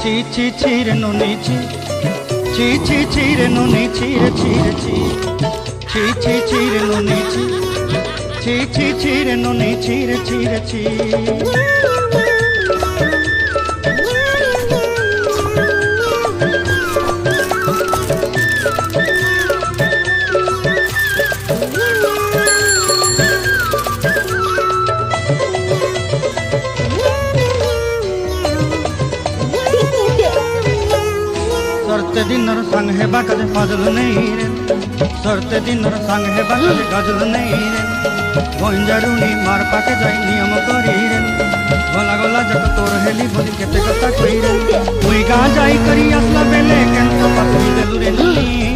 ছি রে নুনি ছি ছি রে নুনি ছি রে ছি রে নুনি ছি রে নুনি ছি ছি। सरते दिनर संग है बाकज फजल नहीं रे सरते दिनर संग है बाकज गजल नहीं रे गंजारुनी मार पाके जाई नियम करी रे गला गला जक तोर हेली बोली केते कथा कई रे मुई गा जाई करी असला बेले केन तो पतली देलु रे नी